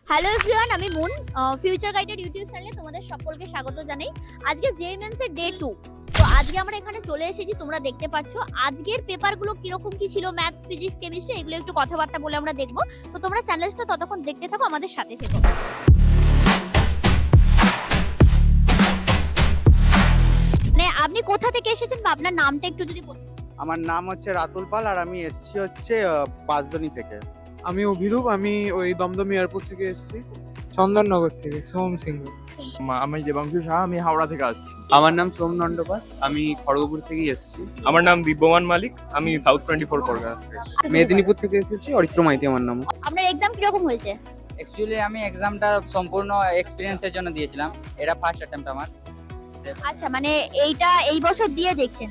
Hello everyone, আমি moon. Future গাইডের YouTube চ্যানেলে তোমাদের সকলকে স্বাগত জানাই। আজকে জেইমেন্স এর ডে 2। তো আজকে আমরা এখানে চলে এসেছি, তোমরা দেখতে পাচ্ছ আজকের পেপারগুলো কিরকম কি ছিল, ম্যাথস, ফিজিক্স, কেমিস্ট্রি, এগুলো একটু কথাবার্তা বলে আমরা দেখবো। তো তোমরা চ্যানেলটা ততক্ষণ দেখতে থাকো, আমাদের সাথে থেকো। মানে আপনি কোথা থেকে এসেছেন বা আপনার নামটা একটু যদি বলতেন। আমার নাম হচ্ছে রাতুল পাল আর আমি এসেছি হচ্ছে পাঁচদনি থেকে। আমি অভিরূপ, আমি ওই দমদম এয়ারপোর্ট থেকে এসেছি। চন্দননগর থেকে সোম সিংহ। আমি দেবাংশু সাহা, আমি হাওড়া থেকে আসছি। আমার নাম সোম নন্ডপাল, আমি খড়গপুর থেকেই এসেছি। আমার নাম দিব্যমান মালিক, আমি সাউথ 24 কলকাতা থেকে। মেদিনীপুর থেকে এসেছি, অরিত্র মাইতি আমার নাম। আপনার এক্সাম কিরকম হয়েছে? অ্যাকচুয়ালি আমি এক্সামটা সম্পূর্ণ এক্সপিরিয়েন্সের জন্য দিয়েছিলাম। এটা ফার্স্ট অ্যাটেম্প্ট আমার। আচ্ছা, মানে এইটা এই বছর দিয়ে দেখছেন?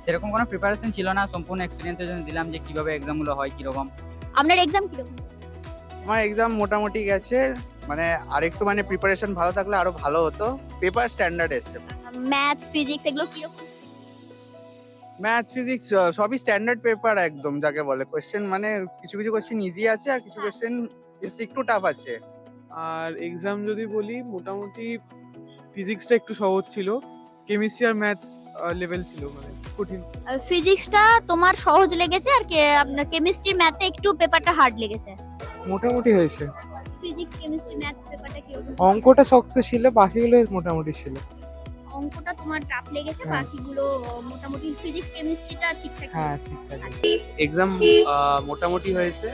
সেরকম কোনো প্রিপারেশন ছিল না, সম্পূর্ণ এক্সপিরিয়েন্সের জন্য দিলাম যে কিভাবে এক্সামগুলো হয় কিরকম। আপনার এক্সাম কিরকম? আমার এক্সাম মোটামুটি গেছে, মানে আরেকটু মানে প্রিপারেশন ভালো থাকলে আরো ভালো হতো। পেপার স্ট্যান্ডার্ড এসছে। ম্যাথস, ফিজিক্স এগুলো কিরকম? ম্যাথস, ফিজিক্স সবই স্ট্যান্ডার্ড পেপার একদম, যাকে বলে। কোশ্চেন মানে কিছু কিছু কোশ্চেন ইজি আছে আর কিছু কোশ্চেন একটু টাফ আছে। আর এক্সাম যদি বলি, মোটামুটি ফিজিক্সটা একটু সহজ ছিল, কেমিস্ট্রি আর ম্যাথস লেভেল ছিল, মানে কঠিন ছিল। ফিজিক্সটা তোমার সহজ লেগেছে আর আপনার কেমিস্ট্রি, ম্যাথে একটু পেপারটা হার্ড লেগেছে। মোটামুটি হয়েছে। ফিজিক্স, কেমিস্ট্রি, ম্যাথস পেপারটা কিরকম? অঙ্কটা শক্ত ছিল, বাকিগুলো মোটামুটি ছিল। অঙ্কটা তোমার টাফ লেগেছে, হ্যাঁ। বাকিগুলো মোটামুটি। ফিজিক্স, কেমিস্ট্রিটা ঠিকঠাক। হ্যাঁ, ঠিকঠাক। এক্সাম মোটামুটি হয়েছে,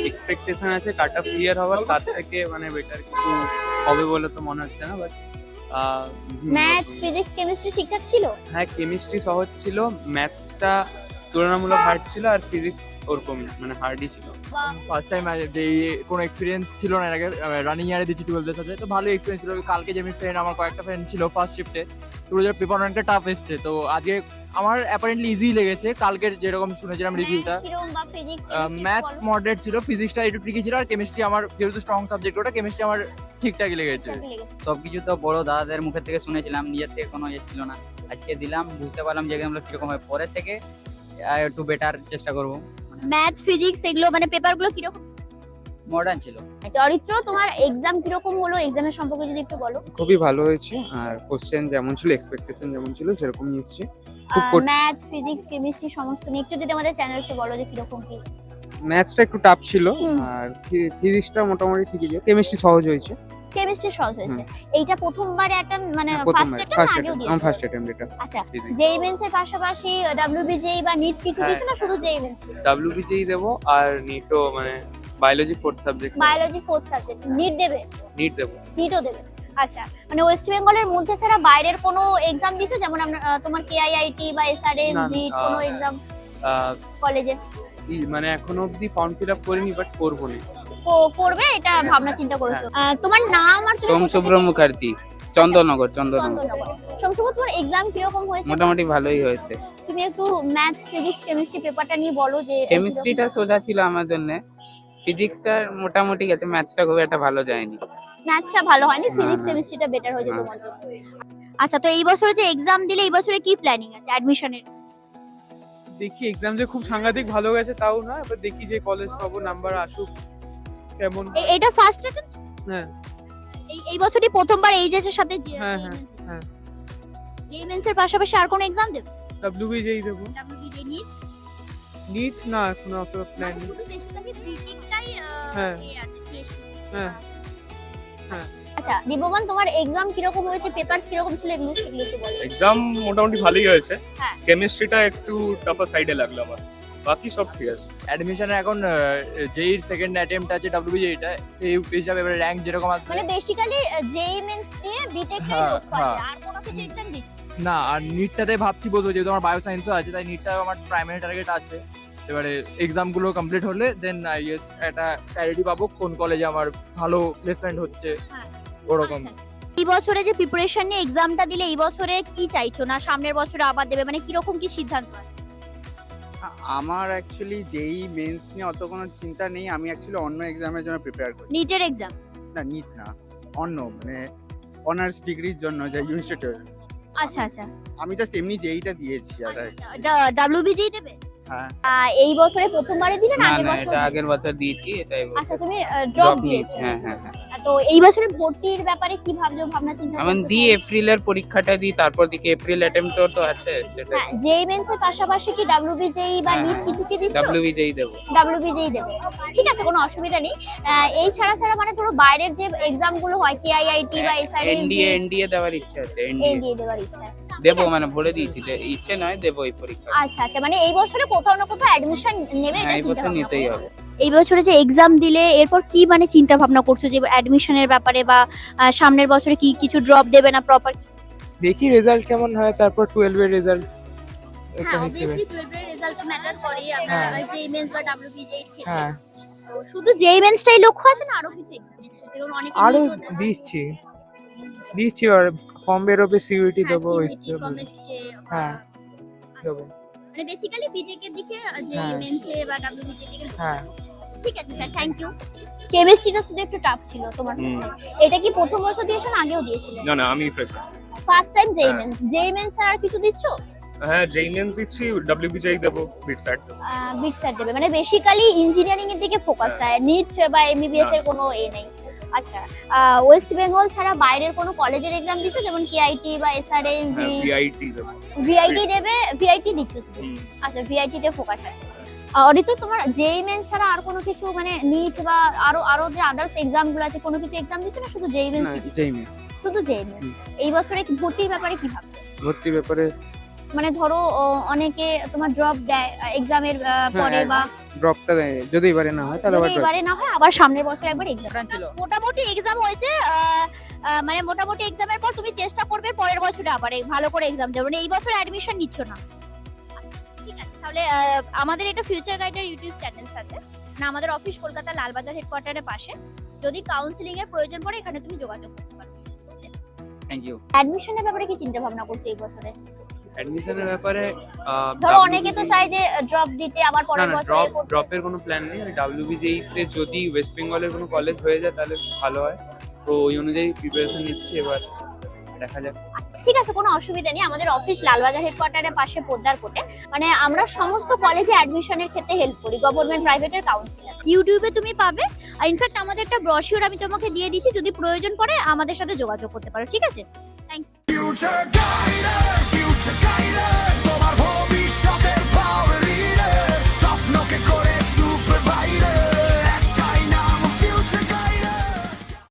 এক্সপেকটেশন আছে কাট অফ ক্লিয়ার হওয়ার, তার থেকে মানে বেটার কিছু হবে বলে তো মনে হচ্ছে না। বাট ম্যাথস, ফিজিক্স, কেমিস্ট্রি ঠিকঠাক ছিল। হ্যাঁ, কেমিস্ট্রি সহজ ছিল, ম্যাথসটা তুলনামূলক হার্ড ছিল, আর ফিজিক্স ওরকম মানে হার্ডই ছিল। ফার্স্ট টাইম যে কোনো এক্সপিরিয়েন্স ছিল না এর আগে, রানিং ইয়ারে দিচ্ছি 12 সাথে, তো ভালো এক্সপিরিয়েন্স ছিল। কালকে যে আমি ফ্রেন্ড, আমার কয়েকটা ফ্রেন্ড ছিল ফার্স্ট শিফটে, তো ওদের পেপার অনেকটা টাফ এসছে। তো আজকে আমার অ্যাপারেন্টলি ইজি লেগেছে, কালকের যেরকম শুনেছিলাম রিভিউটা। কিরকম বা ফিজিক্স, ম্যাথস মডারেট ছিল, ফিজিক্সটা একটু ট্রিকি ছিল, আর কেমিস্ট্রি আমার যেহেতু স্ট্রং সাবজেক্ট, ওটা কেমিস্ট্রি আমার ঠিকঠাকই লেগেছে। সবকিছু তো বড় দাদাদের মুখের থেকে শুনেছিলাম, নিজের থেকে কোনো ইয়ে ছিল না। আজকে দিলাম, বুঝতে পারলাম যে এক্সামগুলো কিরকম হয়। পরের থেকে একটু বেটার চেষ্টা করবো। ম্যাথস, ফিজিক্স এগুলো মানে পেপারগুলো কিরকম? মডার্ন ছিল। চরিত্র, তোমার এক্সাম কিরকম হলো? এক্সামের সম্পর্কে যদি একটু বলো। খুবই ভালো হয়েছে, আর কোশ্চেন যেমন ছিল, এক্সপেকটেশন যেমন ছিল সেরকমই এসেছে। খুব কঠিন। ম্যাথস, ফিজিক্স, কেমিস্ট্রি সমস্ত নিয়ে একটু যদি আমাদের চ্যানেলসে বলো যে কিরকম কি। ম্যাথসটা একটু টাফ ছিল, হুম। আর ফিজিক্সটা মোটামুটি ঠিকই ছিল, কেমিস্ট্রি সহজ হয়েছে। কেমিস্ট্রি সহজ হয়েছে। এইটা প্রথমবার একটা মানে হ্যাঁ, ফার্স্ট প্রথমবার অ্যাটেম্প ফার্স্ট আগেও অ্যাটেম্প, দিয়েছো? ফার্স্ট অ্যাটেম্প এটা। আচ্ছা, physics। জেইমেন্স এর পাশাপাশি ডব্লিউবিজেই বা নিট কিছু হ্যাঁ। দিয়েছো না শুধু জেইমেন্স? WBJEE দেবো, আর নিটও মানে biology 4th subject, biology 4th subject NEET দেবে? নিট দেবো। নিটও দেবে। আচ্ছা, মানে ওয়েস্ট বেঙ্গলের মধ্যে ছাড়া বাইরের কোনো এক্সাম দিছো? যেমন তোমার কেআইআইটি বা এসআরএম, না, নিট কোনো এক্সাম আহ, কলেজে মানে এখনো অবধি ফর্ম ফিল আপ করিনি, বাট করবো না। করবে এটা ভাবনা চিন্তা করেছো? তোমার নাম আর তুমি সোম কোথা শুভ্র থেকে? মুখার্জি, চন্দননগর। চন্দননগর। সোমশুভ, তোমার এক্সাম কিরকম হয়েছে? মোটামুটি ভালোই হয়েছে। তুমি একটু ম্যাথস, ফিজিক্স, কেমিস্ট্রি পেপারটা নিয়ে বলো যে এটা কেমিস্ট্রিটা সোজা ছিল আমার জন্য, ফিজিক্সটা মোটামুটি গেছে, ম্যাথসটা খুব একটা ভালো যায়নি। ম্যাথসটা ভালো হয়নি, না, ফিজিক্স না। কেমিস্ট্রিটা বেটার হয়েছে না। তোমার জন্য। আচ্ছা, তো এই বছরে যে এক্সাম দিলে, এই বছরে কি প্ল্যানিং আছে অ্যাডমিশনের? দেখি, এক্সাম যে খুব সাংঘাতিক ভালো গেছে তাও না, এবার দেখি যে কলেজ পাবো, নাম্বার আসুক কেমন। এটা ফার্স্ট অ্যাটেম্প? হ্যাঁ। এই বছরই প্রথমবার এইচএস এর সাথে হ্যাঁ, হ্যাঁ। জেইমেন্স এর পাশাপাশি আর কোন এক্সাম দেবে? WBJEE দেবো। ডব্লিউবিজে, নিট? নিট না, এখনো অত প্ল্যান নেই। শুধু বেশিরভাগই বিটেকটাই হ্যাঁ। আছে সিএসসি। হ্যাঁ। হ্যাঁ। আচ্ছা, দিব্যমান, তোমার এক্সাম কিরকম হয়েছে, পেপার কিরকম ছিল, এগুলো একটু বলো। এক্সাম মোটামুটি ভালোই হয়েছে, হ্যাঁ। কেমিস্ট্রিটা একটু টাফার সাইডে লাগলো আমার, বাকি সব ঠিক আছে। অ্যাডমিশনের এখন জেইর সেকেন্ড অ্যাটেম্প্ট আছে WBJEE-টা, সেই হিসাবে এবারে র্যাঙ্ক যেরকম আসবে। মানে বেসিক্যালি জেইমেন্স দিয়ে বিটেকটাই হ্যাঁ, লক্ষ্য আছে, হ্যাঁ। আর কোনো কিছু এক্সাম দিই? না, আর নিটটাতে ভাবছি বলবো, যেহেতু আমার বায়ো সায়েন্সও আছে, তাই নিটটা আমার প্রাইমারি টার্গেট আছে। এবারে এক্সামগুলো কমপ্লিট হলে দেন ইয়েস একটা ক্ল্যারিটি পাবো কোন কলেজে আমার ভালো প্লেসমেন্ট হচ্ছে, হ্যাঁ। ওরকম। আচ্ছা। এই বছরে যে প্রিপারেশন নিয়ে এক্সামটা দিলে, এই বছরে কি চাইছো, না সামনের বছরে আবার দেবে, মানে কিরকম কি সিদ্ধান্ত আছে? আমার অ্যাকচুয়ালি যেই মেন্স নিয়ে অত কোনো চিন্তা নেই। আমি অ্যাকচুয়ালি অন্য এক্সামের জন্য প্রিপেয়ার করি। নিটের এক্সাম? না, নিট না, অন্য মানে অনার্স ডিগ্রির জন্য যে ইনস্টিটিউট। আচ্ছা আচ্ছা। আমি জাস্ট এমনি যেইটা দিয়েছি আর WBJEE দেবে? হ্যাঁ এই বছরে প্রথমবারই দিলে না না আগের না বছর? এটা আগের বছর দিয়েছি, এটা এই আচ্ছা বছর তুমি ড্রপ ড্রপ দিয়েছো। নিয়েছি। হ্যাঁ হ্যাঁ হ্যাঁ তো এই বছরে ভর্তির ব্যাপারে কি ভাবছো, ভাবনা চিন্তা আমি করছো? দিই এপ্রিলের পরীক্ষাটা দিই, তারপর দিকে এপ্রিল অ্যাটেম্প তো আছে, সেটা হ্যাঁ জেই মেন্স এর পাশাপাশি কি ডাব্লিউবিজেই বা হ্যাঁ, নিট হ্যাঁ। কিছু কি দিচ্ছ? ডাব্লিউবিজেই দেবো। ডাব্লিউবিজেই দেবো, ঠিক আছে কোনো অসুবিধা নেই। এই ছাড়া মানে ধরো বাইরের যে এক্সাম গুলো হয় কেআইআইটি বা এসআরএম এনডিএ দেওয়ার ইচ্ছা আছে, এনডিএ দিয়ে দেওয়ার ইচ্ছা আছে। দেবো, মানে বলে দিয়েছি যে ইচ্ছে নয়, দেবো এই পরীক্ষা। আচ্ছা আচ্ছা, মানে এই বছরে কোথাও না কোথাও অ্যাডমিশন নেবে এটা হ্যাঁ এই চিন্তা বছর ভাবনা নিতেই করছো? হবে। এই বছরে যে এক্সাম দিলে এরপর কি মানে চিন্তা ভাবনা করছো যে অ্যাডমিশনের ব্যাপারে বা সামনের বছরে কি কিছু ড্রপ দেবে না প্রপার? দেখি রেজাল্ট কেমন হয়, তারপর 12 এর রেজাল্ট হ্যাঁ অবভিয়াসলি 12 এর রেজাল্ট তো ম্যাটার করে আমরা হ্যাঁ। জেই মেন্স বা ডাব্লিউবিজেই এর ক্ষেত্রে। হ্যাঁ তো শুধু জেই মেন্সটাই লক্ষ্য আছে না আরো কিছু এক্সাম? যেমন অনেকে আরো NEET ও দেয়। দিচ্ছি আর ফর্ম বেরোবে, সিইউটি হ্যাঁ, দেবো ওই CUET, কমেন্টকে, হ্যাঁ, আচ্ছা, দেবো। মানে বেসিক্যালি বিটেক এর দিকে যে হ্যাঁ। মেন্সে বা ডাব্লিউবিজে দিকে লক্ষ্য। হ্যাঁ ঠিক আছে স্যার, থ্যাংক ইউ। কেমিস্ট্রিটা শুধু একটু টাফ ছিল তোমার ক্ষেত্রে। এটা কি প্রথম বছর দিয়েছো না আগেও দিয়েছিলে? না না আমি ফ্রেশার। ফার্স্ট টাইম জেই হ্যাঁ। মেন্স। জেই মেন্স আর কিছু দিচ্ছো? হ্যাঁ জেইমেন্স দিচ্ছি, ডব্লিউবিজেই দেবো, বিটস্যাট দেবো। বিটসার দেবে, মানে বেসিক্যালি ইঞ্জিনিয়ারিং এর দিকে ফোকাসড হয়, নিট বা এমবিবিএস এর কোনো নেই। আচ্ছা ওয়েস্ট বেঙ্গল ছাড়া বাইরের কোনো কলেজের এক্সাম দিচ্ছ, যেমন কেআইটি বা এসআরএম? হ্যাঁ ভিআইটি দেবো। ভিআইটি দেবে, ভিআইটি দিচ্ছ শুধু? হুম। আচ্ছা ভিআইটি তে ফোকাস আছে। অরিত তোমার জেই মেন্স ছাড়া আর কোনো কিছু মানে নিট বা আরো যে আদার্স এক্সাম গুলো আছে কোনো কিছু এক্সাম দিচ্ছ না শুধু জেই মেন্স? জেইমেন্স শুধু জেই মেন্স। এই বছরে ভর্তির ব্যাপারে কি ভাবছো? ভর্তির ব্যাপারে মানে ধরো অনেকে তোমার ড্রপ দেয় এক্সামের পরে বা ড্রপটা যদি এবারে না হয় তাহলে যদি এবারে না হয় আবার সামনের বছর একবার এক্সাম ছিল। মোটামুটি এক্সাম হয়েছে মানে মোটামুটি এক্সামের পর তুমি চেষ্টা করবে পরের বছরে আবার ভালো করে এক্সাম দেবে, মানে এই বছর অ্যাডমিশন নিচ্ছ না। ঠিক আছে তাহলে আমাদের এটা ফিউচার গাইডের ইউটিউব চ্যানেলস আছে না, আমাদের অফিস কলকাতা লালবাজার হেডকোয়ার্টারের পাশে। যদি কাউন্সিলিং এর প্রয়োজন পড়ে এখানে তুমি যোগাযোগ করতে পারো। ঠিক আছে, থ্যাংক ইউ। অ্যাডমিশনের ব্যাপারে কি চিন্তা ভাবনা করছো এই বছরে? অ্যাডমিশনের ব্যাপারে ধরো অনেকে তো চায় যে ড্রপ দিতে আবার না পরের না বছরে করতে। ড্রপের কোনো প্ল্যান নেই। ডাব্লিউবিজেই তে যদি ওয়েস্ট বেঙ্গলের কোনো কলেজ হয়ে যায় তাহলে ভালো হয়, তো ওই অনুযায়ী প্রিপারেশন নিচ্ছি, এবার দেখা যাক। আচ্ছা, ঠিক আছে কোনো অসুবিধা নেই। আমাদের অফিস লালবাজার হেডকোয়ার্টারের পাশে পোদ্দার কোটে, মানে আমরা সমস্ত কলেজে অ্যাডমিশনের ক্ষেত্রে হেল্প করি, গভর্নমেন্ট প্রাইভেটের কাউন্সিলর। ইউটিউবে তুমি পাবে, আর ইনফ্যাক্ট আমাদের একটা ব্রশিওর আমি তোমাকে দিয়ে দিচ্ছি, যদি প্রয়োজন পড়ে আমাদের সাথে যোগাযোগ করতে পারো। ঠিক আছে, থ্যাংক ইউ।